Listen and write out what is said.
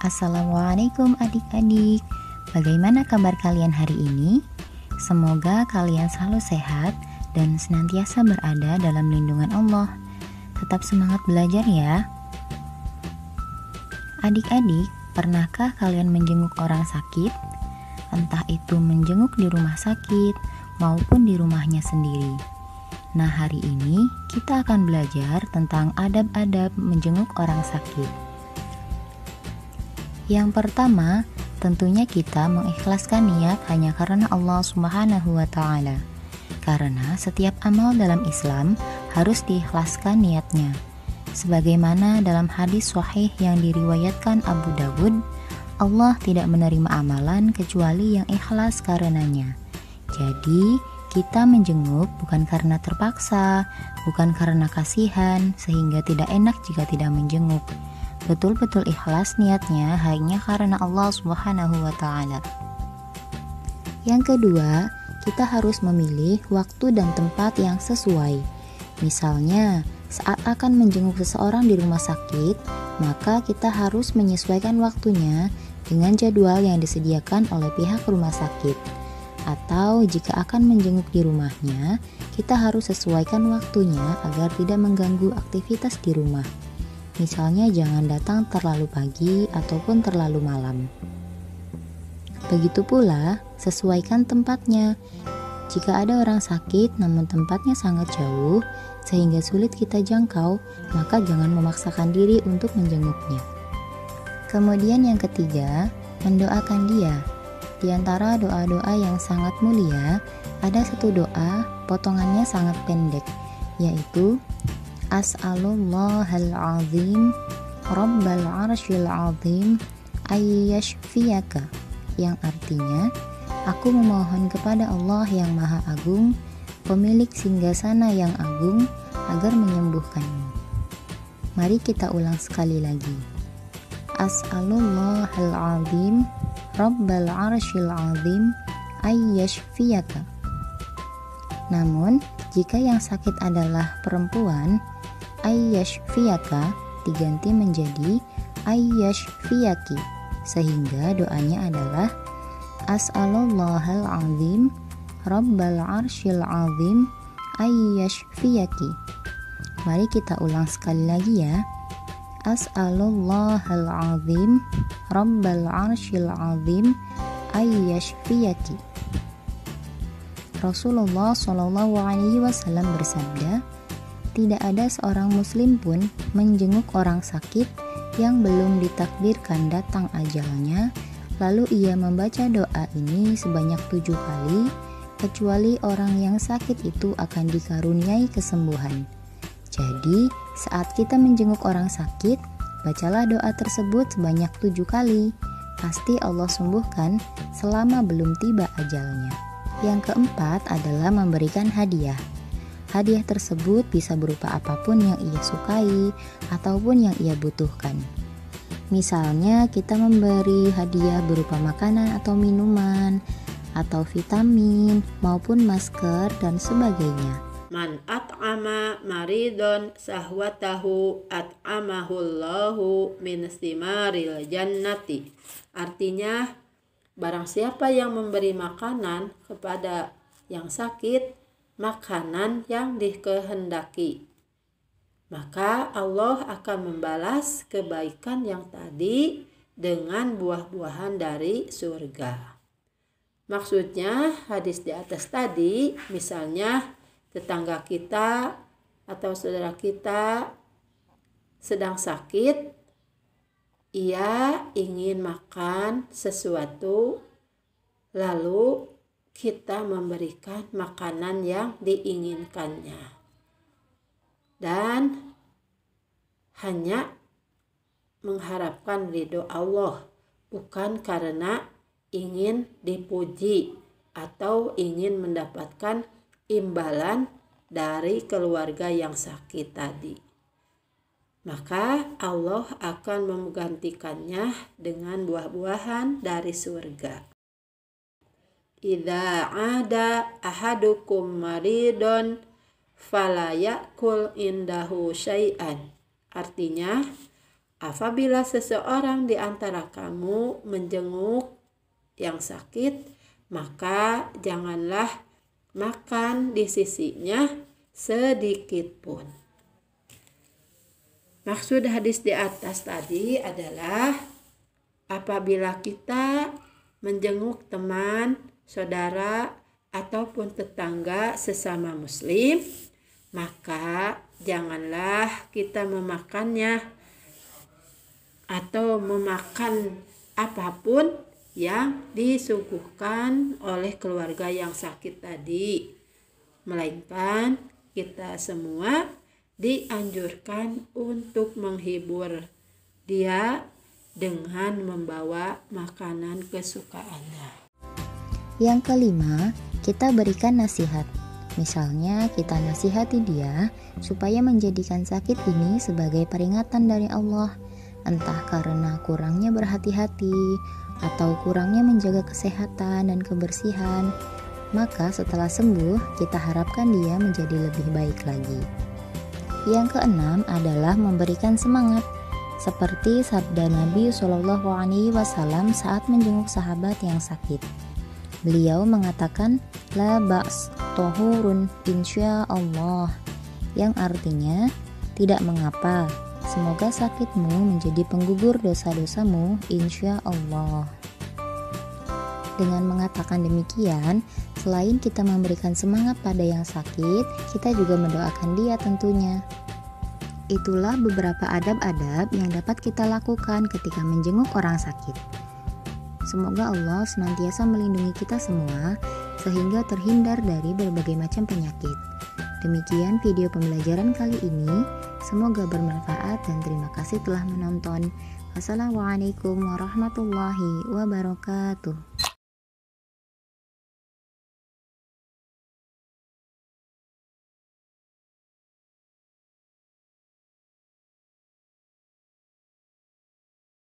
Assalamualaikum adik-adik. Bagaimana kabar kalian hari ini? Semoga kalian selalu sehat dan senantiasa berada dalam lindungan Allah. Tetap semangat belajar ya. Adik-adik, pernahkah kalian menjenguk orang sakit? Entah itu menjenguk di rumah sakit maupun di rumahnya sendiri. Nah, hari ini kita akan belajar tentang adab-adab menjenguk orang sakit. Yang pertama, tentunya kita mengikhlaskan niat hanya karena Allah Subhanahu wa Ta'ala. Karena setiap amal dalam Islam harus diikhlaskan niatnya. Sebagaimana dalam hadis sahih yang diriwayatkan Abu Dawud, Allah tidak menerima amalan kecuali yang ikhlas karenanya. Jadi, kita menjenguk bukan karena terpaksa, bukan karena kasihan, sehingga tidak enak jika tidak menjenguk. Betul-betul ikhlas niatnya hanya karena Allah Subhanahu wa Ta'ala. Yang kedua, kita harus memilih waktu dan tempat yang sesuai. Misalnya, saat akan menjenguk seseorang di rumah sakit, maka kita harus menyesuaikan waktunya dengan jadwal yang disediakan oleh pihak rumah sakit. Atau jika akan menjenguk di rumahnya, kita harus sesuaikan waktunya agar tidak mengganggu aktivitas di rumah. Misalnya jangan datang terlalu pagi ataupun terlalu malam. Begitu pula, sesuaikan tempatnya. Jika ada orang sakit namun tempatnya sangat jauh sehingga sulit kita jangkau, maka jangan memaksakan diri untuk menjenguknya. Kemudian yang ketiga, mendoakan dia. Di antara doa-doa yang sangat mulia, ada satu doa, potongannya sangat pendek, yaitu As'alullahal azim Rabbal arsyil azim ayyashfiyaka, yang artinya, aku memohon kepada Allah yang maha agung, pemilik singgasana yang agung, agar menyembuhkanmu. Mari kita ulang sekali lagi. As'alullahal azim Rabbal arsyil azim ayyashfiyaka. Namun, jika yang sakit adalah perempuan, ayyashfiyaka diganti menjadi ayyashfiyaki, sehingga doanya adalah As'alullahal azim Rabbal arsyil azim ayyashfiyaki. Mari kita ulang sekali lagi ya. As'alullahal azim Rabbal arsyil azim ayyashfiyaki. Rasulullah SAW bersabda, tidak ada seorang muslim pun menjenguk orang sakit yang belum ditakdirkan datang ajalnya, lalu ia membaca doa ini sebanyak 7 kali, kecuali orang yang sakit itu akan dikaruniai kesembuhan. Jadi, saat kita menjenguk orang sakit, bacalah doa tersebut sebanyak 7 kali. Pasti Allah sembuhkan selama belum tiba ajalnya. Yang keempat adalah memberikan hadiah. Hadiah tersebut bisa berupa apapun yang ia sukai ataupun yang ia butuhkan. Misalnya, kita memberi hadiah berupa makanan atau minuman, atau vitamin, maupun masker, dan sebagainya. Man at'ama maridon sahwatahu at'amahullahu min simaril jannati. Artinya, barang siapa yang memberi makanan kepada yang sakit, makanan yang dikehendaki, maka Allah akan membalas kebaikan yang tadi dengan buah-buahan dari surga. Maksudnya, hadis di atas tadi, misalnya tetangga kita atau saudara kita sedang sakit, ia ingin makan sesuatu, lalu kita memberikan makanan yang diinginkannya, dan hanya mengharapkan ridho Allah, bukan karena ingin dipuji atau ingin mendapatkan imbalan dari keluarga yang sakit tadi. Maka Allah akan menggantikannya dengan buah-buahan dari surga. Idza ada ahadukum maridon fala yakul indahu syai'an. Artinya, apabila seseorang di antara kamu menjenguk yang sakit, maka janganlah makan di sisinya sedikit pun. Maksud hadis di atas tadi adalah apabila kita menjenguk teman, saudara, ataupun tetangga sesama muslim, maka janganlah kita memakannya atau memakan apapun yang disuguhkan oleh keluarga yang sakit tadi, melainkan kita semua dianjurkan untuk menghibur dia dengan membawa makanan kesukaannya. Yang kelima, kita berikan nasihat. Misalnya kita nasihati dia supaya menjadikan sakit ini sebagai peringatan dari Allah, entah karena kurangnya berhati-hati atau kurangnya menjaga kesehatan dan kebersihan. Maka setelah sembuh, kita harapkan dia menjadi lebih baik lagi. Yang keenam adalah memberikan semangat, seperti sabda Nabi SAW saat menjenguk sahabat yang sakit. Beliau mengatakan, "La ba's, tohurun insyaallah," yang artinya, tidak mengapa, semoga sakitmu menjadi penggugur dosa-dosamu insyaallah. Dengan mengatakan demikian, selain kita memberikan semangat pada yang sakit, kita juga mendoakan dia tentunya. Itulah beberapa adab-adab yang dapat kita lakukan ketika menjenguk orang sakit. Semoga Allah senantiasa melindungi kita semua sehingga terhindar dari berbagai macam penyakit. Demikian video pembelajaran kali ini. Semoga bermanfaat dan terima kasih telah menonton. Wassalamualaikum warahmatullahi wabarakatuh.